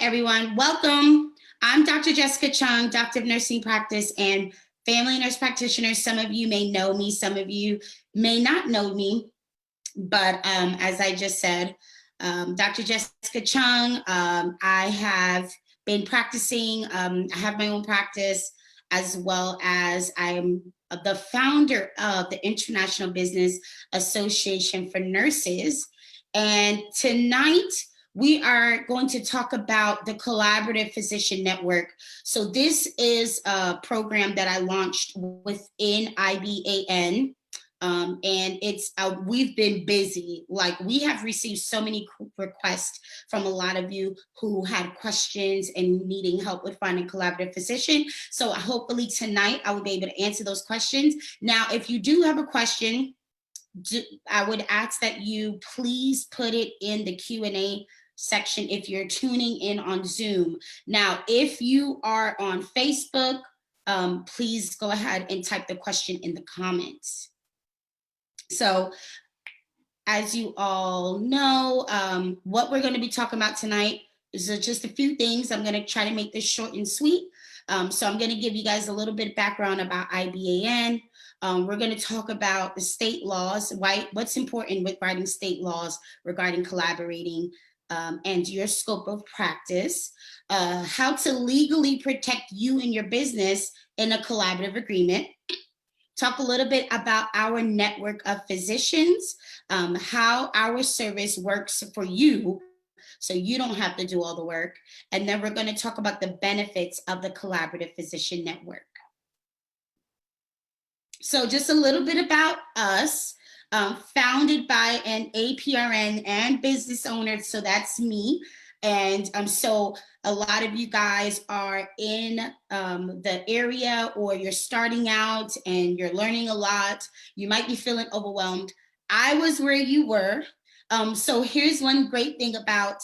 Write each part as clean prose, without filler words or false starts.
everyone. Welcome. I'm Dr. Jessica Chung, Doctor of Nursing Practice and Family Nurse Practitioner. Some of you may know me, some of you may not know me, but as I just said, Dr. Jessica Chung, I have been practicing, I have my own practice, as well as I'm the founder of the International Business Association for Nurses. And tonight, we are going to talk about the Collaborative Physician Network. So this is a program that I launched within IBAN. And it's we've been busy. Like, we have received so many requests from a lot of you who had questions and needing help with finding a collaborative physician. So hopefully tonight I will be able to answer those questions. Now, if you do have a question, I would ask that you please put it in the Q&A section if you're tuning in on Zoom. Now, if you are on Facebook, please go ahead and type the question in the comments. So, as you all know, what we're going to be talking about tonight is just a few things. I'm going to try to make this short and sweet. So I'm going to give you guys a little bit of background about IBAN. We're going to talk about the state laws, what's important with writing state laws regarding collaborating and your scope of practice, how to legally protect you and your business in a collaborative agreement. Talk a little bit about our network of physicians, how our service works for you, so you don't have to do all the work. And then we're going to talk about the benefits of the Collaborative Physician Network. So just a little bit about us, founded by an APRN and business owner, so that's me. And so a lot of you guys are in the area, or you're starting out and you're learning a lot. You might be feeling overwhelmed. I was where you were. So here's one great thing about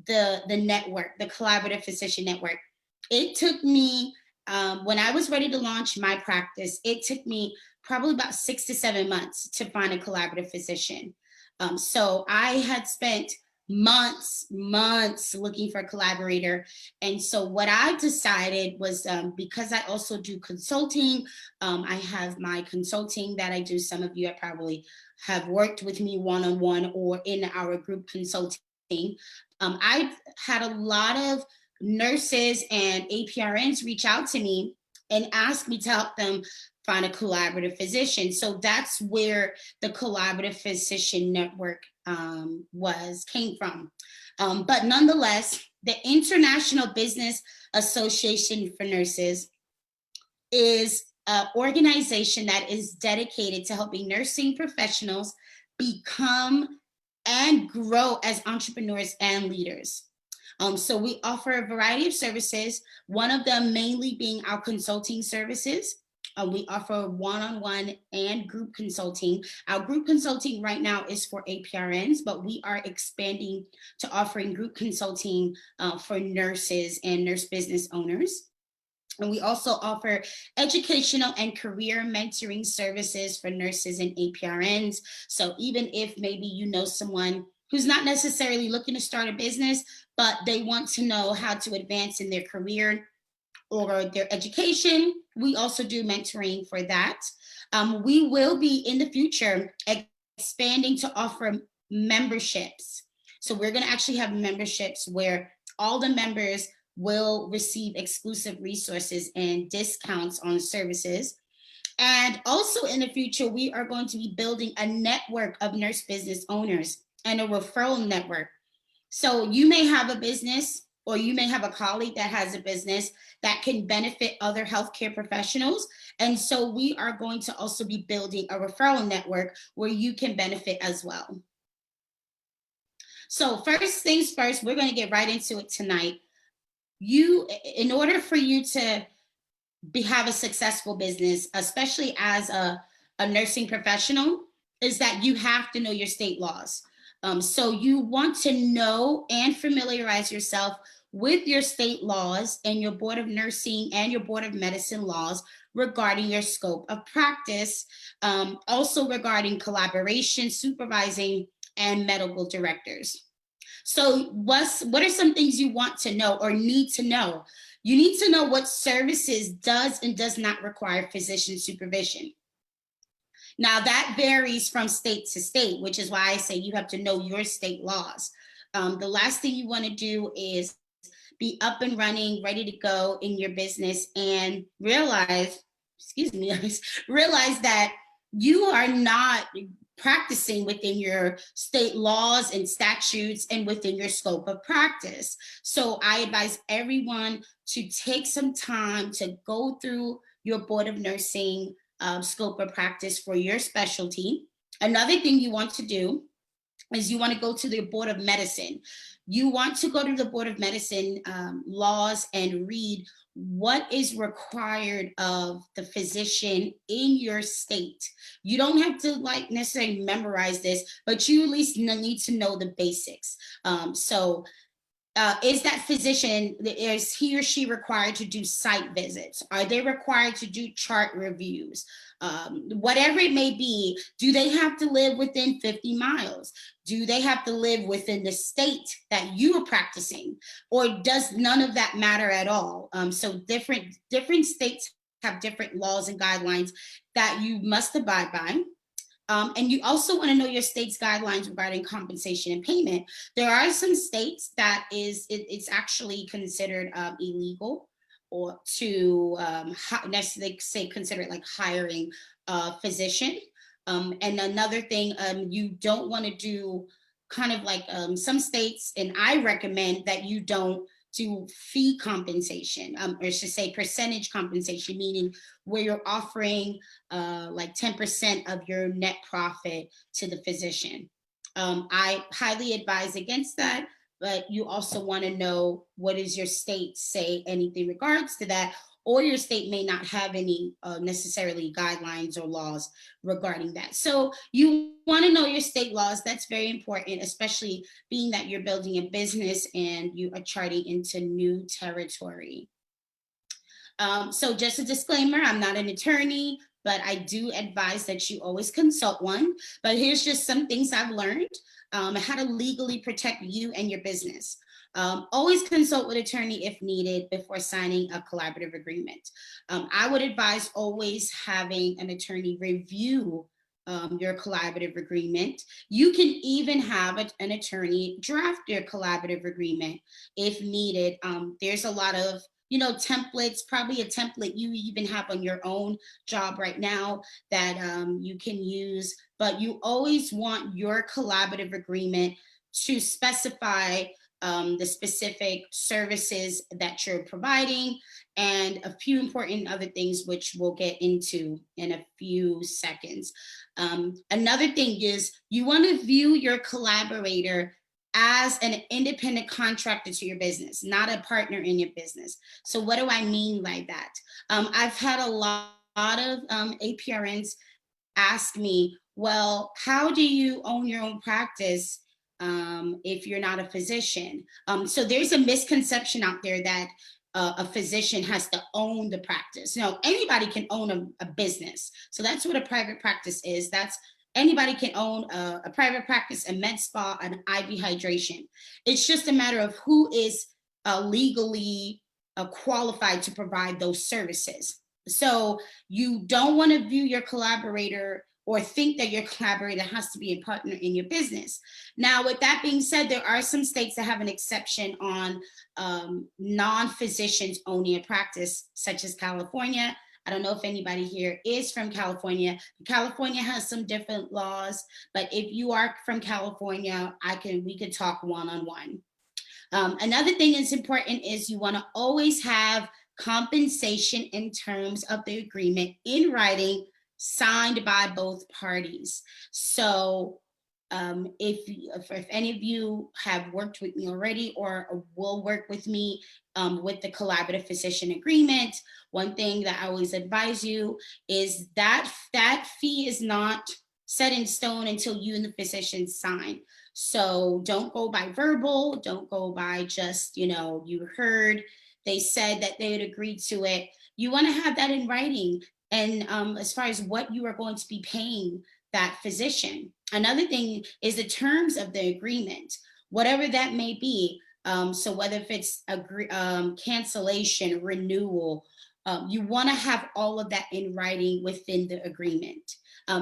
the network, the Collaborative Physician Network. It took me, when I was ready to launch my practice, it took me probably about 6 to 7 months to find a collaborative physician. So I had spent months looking for a collaborator. And so what I decided was, because I also do consulting, I have my consulting that I do. Some of you probably have worked with me one-on-one or in our group consulting. I've had a lot of nurses and APRNs reach out to me and ask me to help them find a collaborative physician. So that's where the Collaborative Physician Network came from. But nonetheless, the International Business Association for Nurses is an organization that is dedicated to helping nursing professionals become and grow as entrepreneurs and leaders. So we offer a variety of services, one of them mainly being our consulting services. We offer one-on-one and group consulting. Our group consulting right now is for APRNs, but we are expanding to offering group consulting for nurses and nurse business owners. And we also offer educational and career mentoring services for nurses and APRNs. So even if maybe you know someone who's not necessarily looking to start a business, but they want to know how to advance in their career or their education, we also do mentoring for that. We will be in the future expanding to offer memberships. So we're going to actually have memberships where all the members will receive exclusive resources and discounts on services. And also in the future, we are going to be building a network of nurse business owners and a referral network. So you may have a business, or you may have a colleague that has a business that can benefit other healthcare professionals. And so we are going to also be building a referral network where you can benefit as well. So first things first, we're going to get right into it tonight. In order for you to have a successful business, especially as a nursing professional, is that you have to know your state laws. So you want to know and familiarize yourself with your state laws and your Board of Nursing and your Board of Medicine laws regarding your scope of practice, also regarding collaboration, supervising, and medical directors. So what are some things you want to know or need to know? You need to know what services does and does not require physician supervision. Now that varies from state to state, which is why I say you have to know your state laws. The last thing you want to do is be up and running, ready to go in your business and realize, excuse me, realize that you are not practicing within your state laws and statutes and within your scope of practice. So I advise everyone to take some time to go through your Board of Nursing scope of practice for your specialty. Another thing you want to do is you want to go to the Board of Medicine. You want to go to the Board of Medicine laws and read what is required of the physician in your state. You don't have to like necessarily memorize this, but you at least need to know the basics. Is that physician, is he or she required to do site visits? Are they required to do chart reviews? Whatever it may be, do they have to live within 50 miles? Do they have to live within the state that you are practicing? Or does none of that matter at all? So different states have different laws and guidelines that you must abide by. And you also want to know your state's guidelines regarding compensation and payment. There are some states that it's actually considered illegal or to necessarily say consider it like hiring a physician. And another thing, you don't want to do kind of like some states, and I recommend that you don't do fee compensation, or I should say percentage compensation, meaning where you're offering like 10% of your net profit to the physician. I highly advise against that, but you also want to know what does your state say anything regards to that, or your state may not have any necessarily guidelines or laws regarding that. So you want to know your state laws. That's very important, especially being that you're building a business and you are charting into new territory. So just a disclaimer, I'm not an attorney, but I do advise that you always consult one. But here's just some things I've learned, how to legally protect you and your business. Always consult with attorney if needed before signing a collaborative agreement. I would advise always having an attorney review your collaborative agreement. You can even have an attorney draft your collaborative agreement if needed. There's a lot of templates, probably a template you even have on your own job right now that you can use, but you always want your collaborative agreement to specify the specific services that you're providing and a few important other things which we'll get into in a few seconds. Another thing is you want to view your collaborator as an independent contractor to your business, not a partner in your business. So what do I mean by that? I've had a lot of APRNs ask me, well, how do you own your own practice if you're not a physician? So there's a misconception out there that a physician has to own the practice. No, anybody can own a business. So that's what a private practice is. That's anybody can own a private practice, a med spa, an IV hydration. It's just a matter of who is legally qualified to provide those services. So you don't want to view your collaborator or think that your collaborator has to be a partner in your business. Now, with that being said, there are some states that have an exception on non-physicians owning a practice, such as California. I don't know if anybody here is from California. California has some different laws, but if you are from California, we could talk one-on-one. Another thing that's important is you want to always have compensation in terms of the agreement in writing, signed by both parties. So if any of you have worked with me already or will work with me with the collaborative physician agreement, one thing that I always advise you is that that fee is not set in stone until you and the physician sign. So don't go by verbal, don't go by just, you heard, they said that they would agree to it. You want to have that in writing. And as far as what you are going to be paying that physician. Another thing is the terms of the agreement. whatever that may be. So whether if it's cancellation, renewal, you want to have all of that in writing within the agreement.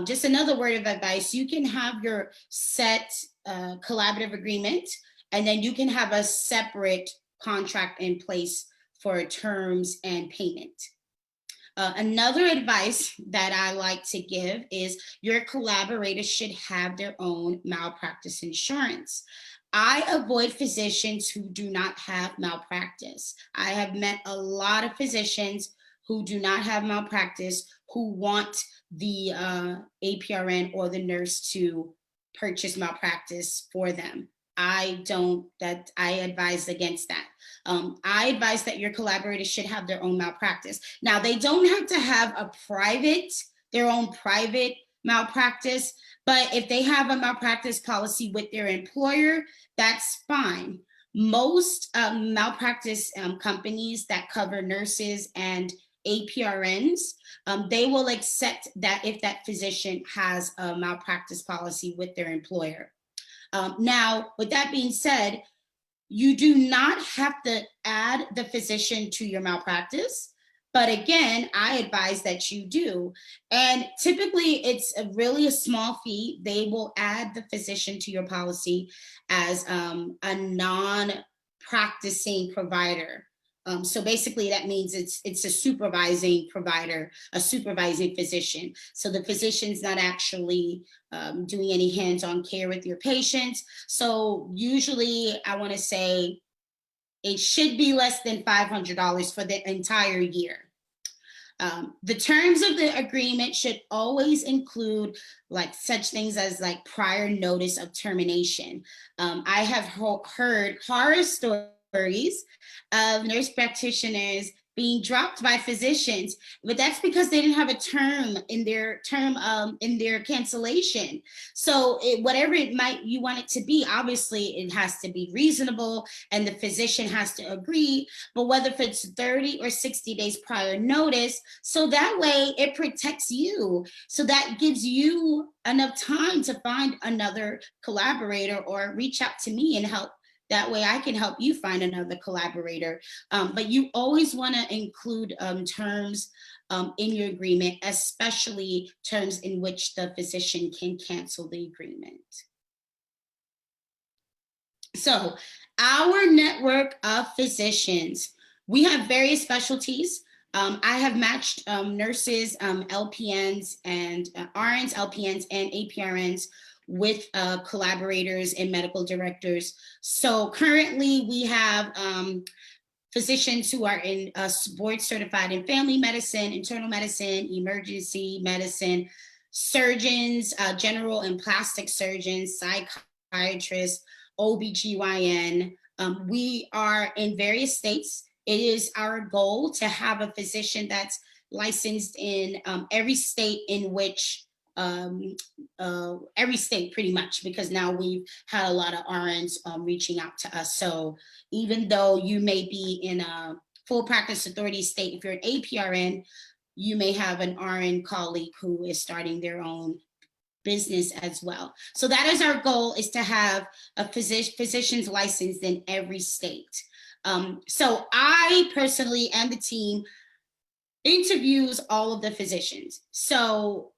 Just another word of advice, you can have your set collaborative agreement, and then you can have a separate contract in place for terms and payment. Another advice that I like to give is your collaborators should have their own malpractice insurance. I avoid physicians who do not have malpractice. I have met a lot of physicians who do not have malpractice who want the APRN or the nurse to purchase malpractice for them. I advise against that. I advise that your collaborators should have their own malpractice. Now, they don't have to have their own private malpractice, but if they have a malpractice policy with their employer, that's fine. Most malpractice companies that cover nurses and APRNs, they will accept that if that physician has a malpractice policy with their employer. Now, with that being said, you do not have to add the physician to your malpractice. But again, I advise that you do. And typically it's really a small fee. They will add the physician to your policy as a non-practicing provider. So basically that means it's a supervising provider, a supervising physician. So the physician's not actually doing any hands-on care with your patients. So usually I want to say it should be less than $500 for the entire year. The terms of the agreement should always include like such things as like prior notice of termination. I have heard horror stories of nurse practitioners being dropped by physicians, but that's because they didn't have a term in their cancellation. So whatever you want it to be, obviously it has to be reasonable and the physician has to agree, but whether if it's 30 or 60 days prior notice, so that way it protects you. So that gives you enough time to find another collaborator or reach out to me and help. That way I can help you find another collaborator. But you always want to include terms in your agreement, especially terms in which the physician can cancel the agreement. So our network of physicians, we have various specialties. I have matched nurses, LPNs, and RNs, LPNs, and APRNs with collaborators and medical directors. So currently we have physicians who are in board certified in family medicine, internal medicine, emergency medicine, surgeons, general and plastic surgeons, psychiatrists, OBGYN. We are in various states. It is our goal to have a physician that's licensed in every state in which every state pretty much, because now we've had a lot of RNs reaching out to us. So even though you may be in a full practice authority state, if you're an APRN, you may have an RN colleague who is starting their own business as well. So that is our goal, is to have a physician's licensed in every state. So I personally and the team interviews all of the physicians. So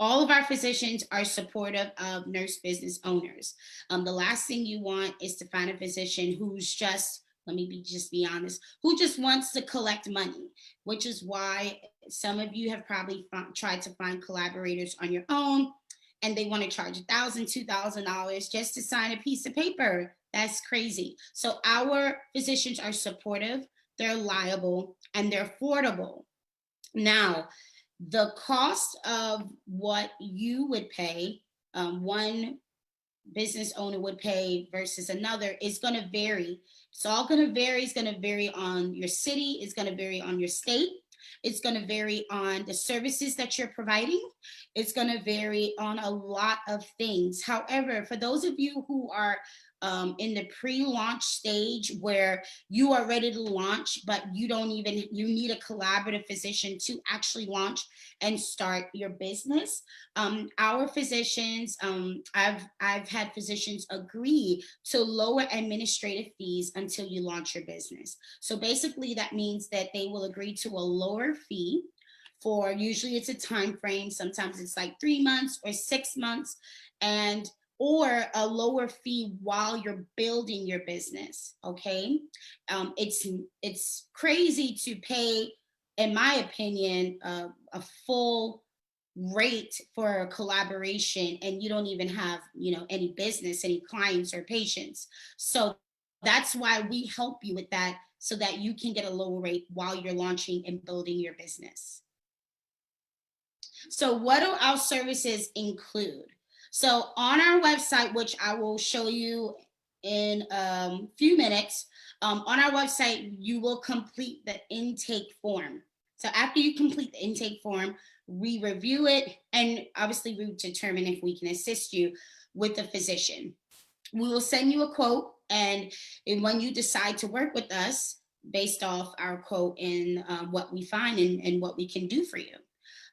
all of our physicians are supportive of nurse business owners. The last thing you want is to find a physician who's just, just be honest, who just wants to collect money, which is why some of you have probably tried to find collaborators on your own, and they want to charge $1,000, $2,000 just to sign a piece of paper. That's crazy. So our physicians are supportive, they're liable, and they're affordable. Now, the cost of what you would pay, one business owner would pay versus another, is going to vary. It's all going to vary. It's going to vary on your city. It's going to vary on your state. It's going to vary on the services that you're providing. It's going to vary on a lot of things. However, for those of you who are in the pre-launch stage where you are ready to launch, but you need a collaborative physician to actually launch and start your business. Our physicians, I've had physicians agree to lower administrative fees until you launch your business. So basically that means that they will agree to a lower fee for, usually it's a time frame, sometimes it's like 3 months or 6 months, and or a lower fee while you're building your business. Okay. It's crazy to pay, in my opinion, a full rate for a collaboration and you don't even have, any business, any clients or patients. So that's why we help you with that, so that you can get a lower rate while you're launching and building your business. So what do our services include? So on our website, which I will show you in a few minutes, on our website, you will complete the intake form. So after you complete the intake form, we review it, and obviously we determine if we can assist you with a physician. We will send you a quote, and when you decide to work with us, based off our quote and what we find and what we can do for you.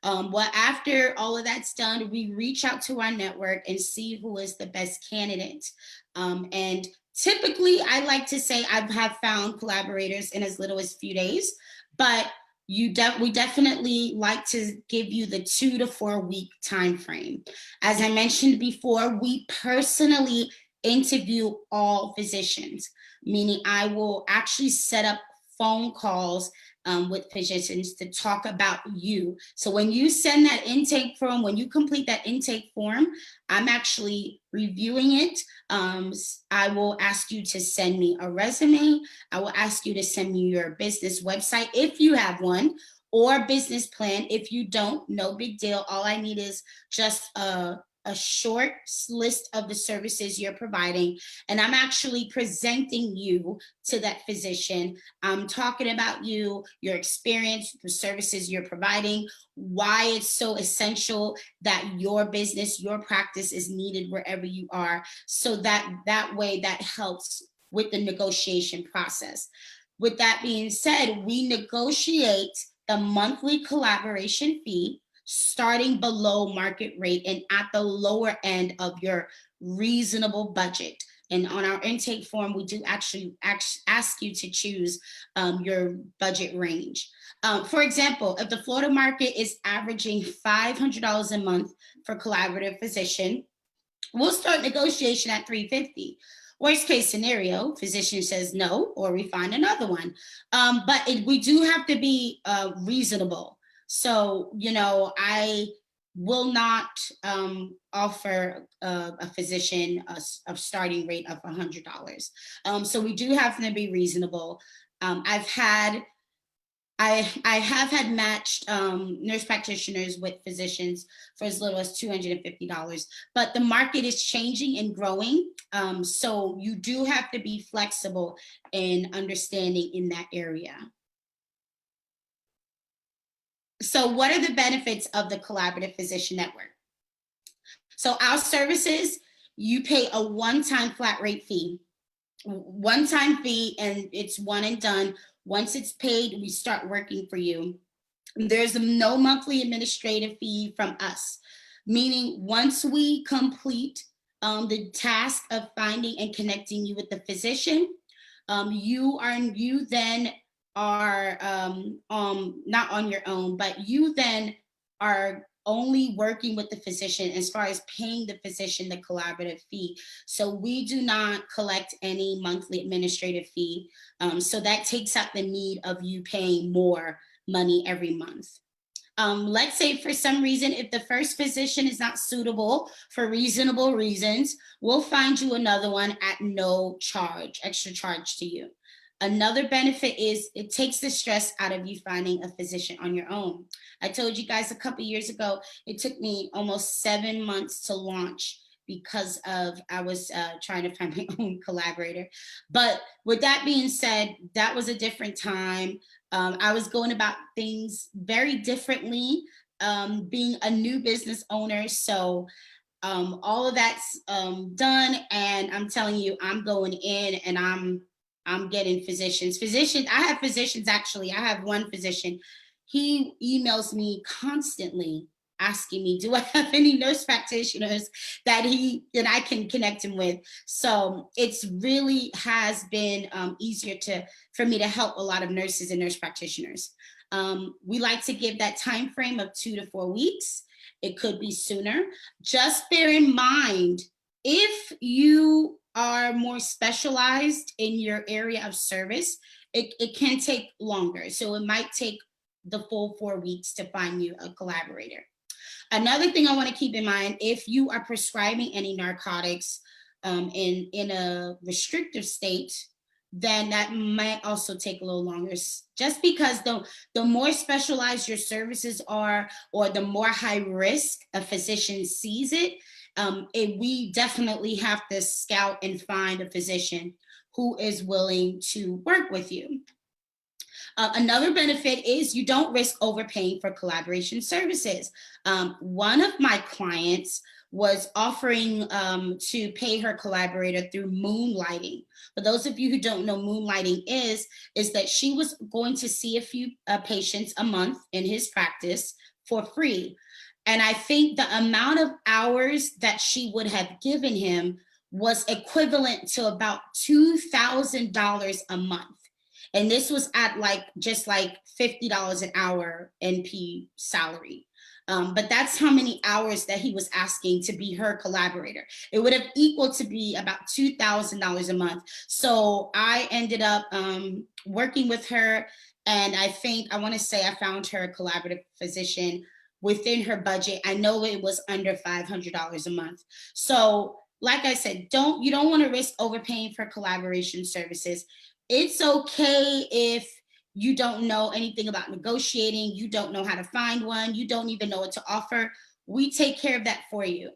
Well, after all of that's done, we reach out to our network and see who is the best candidate. And typically, I like to say I have found collaborators in as little as a few days, but we definitely like to give you the 2 to 4 week time frame. As I mentioned before, we personally interview all physicians, meaning I will actually set up phone calls with physicians to talk about you. So when you send that intake form, when you complete that intake form, I'm actually reviewing it. I will ask you to send me a resume. I will ask you to send me your business website if you have one, or business plan. If you don't, no big deal. All I need is just a short list of the services you're providing, and I'm actually presenting you to that physician. I'm talking about you, your experience, the services you're providing, why it's so essential that your business, your practice is needed wherever you are, so that way that helps with the negotiation process. With that being said, we negotiate the monthly collaboration fee starting below market rate and at the lower end of your reasonable budget. And on our intake form, we do actually ask you to choose your budget range. For example, if the Florida market is averaging $500 a month for collaborative physician, we'll start negotiation at $350. Worst case scenario, physician says no, or we find another one. But we do have to be reasonable. So, I will not offer a physician a starting rate of $100. So we do have to be reasonable. I have had matched nurse practitioners with physicians for as little as $250, but the market is changing and growing. So you do have to be flexible in understanding in that area. So what are the benefits of the Collaborative Physician Network? So our services, you pay a one-time flat rate fee, and it's one and done. Once it's paid, we start working for you. There's no monthly administrative fee from us, meaning once we complete the task of finding and connecting you with the physician, you then are not on your own, but you then are only working with the physician as far as paying the physician the collaborative fee. So we do not collect any monthly administrative fee. So that takes out the need of you paying more money every month. Let's say for some reason, if the first physician is not suitable for reasonable reasons, we'll find you another one at no charge, extra charge to you. Another benefit is it takes the stress out of you finding a physician on your own. I told you guys a couple years ago, it took me almost 7 months to launch because I was trying to find my own collaborator. But with that being said, that was a different time. I was going about things very differently, being a new business owner. So All of that's done, and I'm telling you, I'm going in and I'm getting physicians. I have physicians actually. I have one physician. He emails me constantly asking me, do I have any nurse practitioners that I can connect him with? So it's really has been easier for me to help a lot of nurses and nurse practitioners. We like to give that time frame of 2 to 4 weeks. It could be sooner. Just bear in mind, if you are more specialized in your area of service, it can take longer. So it might take the full 4 weeks to find you a collaborator. Another thing I want to keep in mind, if you are prescribing any narcotics in a restrictive state, then that might also take a little longer, just because the more specialized your services are, or the more high risk a physician sees it, we definitely have to scout and find a physician who is willing to work with you. Another benefit is you don't risk overpaying for collaboration services. One of my clients was offering to pay her collaborator through moonlighting. For those of you who don't know, moonlighting is that she was going to see a few patients a month in his practice for free. And I think the amount of hours that she would have given him was equivalent to about $2,000 a month. And this was at just like $50 an hour NP salary. But that's how many hours that he was asking to be her collaborator. It would have equal to be about $2,000 a month. So I ended up working with her, and I want to say I found her a collaborative physician within her budget. I know it was under $500 a month. So like I said, you don't want to risk overpaying for collaboration services. It's okay if you don't know anything about negotiating, you don't know how to find one, you don't even know what to offer. We take care of that for you.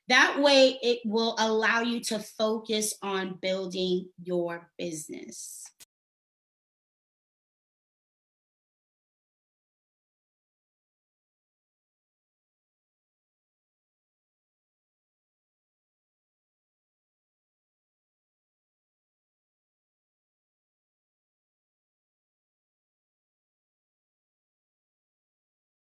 That way, it will allow you to focus on building your business.